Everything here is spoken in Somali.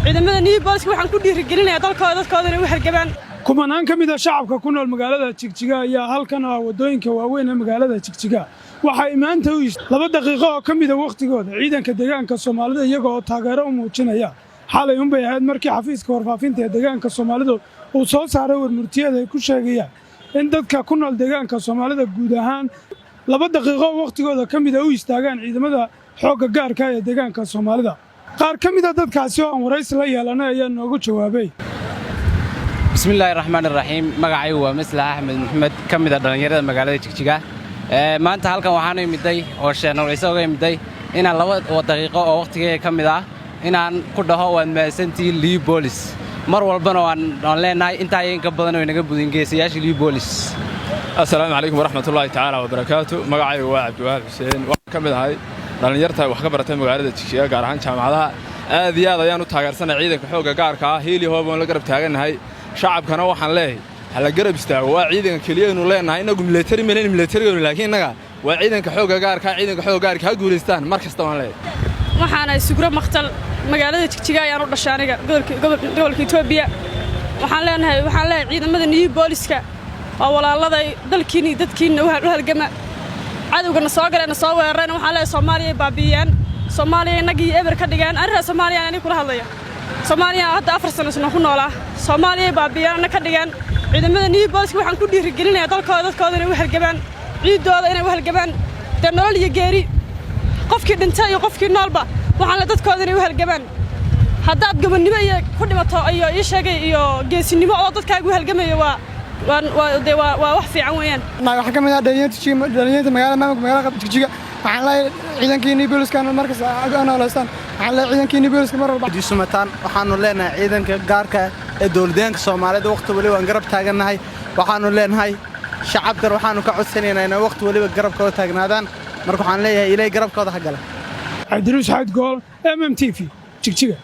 ciidamada new booliska waxaan ku dhiirigelinayaa dadkooda inay u halgamaan. kumanaan ka mid ah shacabka ku nool magaalada Jigjiga ayaa halkan ah wadooyinka waaweyn ee magaalada Jigjiga waxay maanta u yimid 2 daqiiqo oo ka mid ah waqtigooda ciidanka deegaanka Soomaalida iyaga oo taageero u muujinaya xalay bay ahayd markii xafiiska warfaafinta ee deegaanka Soomaalida uu soo saaray warmurtiyeed ay ku sheegayaan in dadka ku nool deegaanka Soomaalida guud ahaan 2 daqiiqo waqtigooda ka mid ah u istaagaan ciidamada xoogga gaarka ee deegaanka Soomaalida. qaar ka mid ah dadkaasi oo aan waraysi la yeelanay ayaa noogu jawaabay. bismillaahi raxmaani raxiim magacaygu waa Maslax Axmed Maxamed ka mid ah dhalinyarada magaalada Jigjiga maanta halkan waxaan imiday oo sheeno isagoo imiday inaan 2 daqiiqo oo waqtigeeda ka mid ah inaan ku dhaho waan maasantii Liu Bolis mar walbana waan leenahay inta ay ka badan oo inaga budin geesiyaasha Liu Bolis. assalaamu calaykum waraxmatullaahi tacaala wabarakaatu magacaygu waa Cabdiwahaab Xuseen waxaan ka mid ahay dhalinyarta wax ka baratay magaalada Jigjiga gaar ahaan jaamacadaha aad iyo aad ayaan u taageersanay ciidanka xoogga gaarka ah hiili hooban la garab taaganahay shacabkana waxaan leeyahay hala garab istaago waa ciidanka kaliya inuu leenahay inagu military laakiin inaga waa ciidanka xoogga gaarka ha guuleystaan mar kasta waan leeyahay waxaan ay sugro maqtal magaalada Jigjiga ayaan u dhashay aniga gobolka Itoobiya waxaan leeyahay ciidamada new booliska oo walaalada dalkiina dadkiina u halgama cadawgana soo galeen soo weerareen waxaan leeyahay Soomaaliya baabiyaan Soomaaliya inagii eber ka dhigaan arrinta Soomaaliya ani kula hadlaya Soomaaliya hadda 4 sano ku noolaa Soomaaliya baabiyaan ka dhigaan ciidamada new booliska waxaan ku dhiirigelinayaa dadkooda inay u halgamaan ciidooda inay u halgamaan nolol iyo geeri qofkii dhintay iyo qofkii noolba waxaan la dadkooda inay u halgamaan haddaad gobonnimo iyo ku dhimato iyo ii sheegay iyo geesinimo oo dadkaagu u halgamayo waa wax fiican weeyaan. waxa ka mid ah dhalinyarada magaalada Jigjiga waxaan leeyahay ciidankii new booliska markaas aanolaystaan waxaan leeyahay ciidankii new booliska mar walba sumataan waxaanu leenahay ciidanka gaarka ee dawladeenka Soomaalida waqti waliba aan garab taaganahay waxaanu leenahay shacabka waxaanu ka codsanaynaa in waqti waliba garabkooda taagnaadaan marka waxaan leeyahay ilaahay garabkooda ha gala. Cabdiruus Xayd Gool MMTV Jigjiga.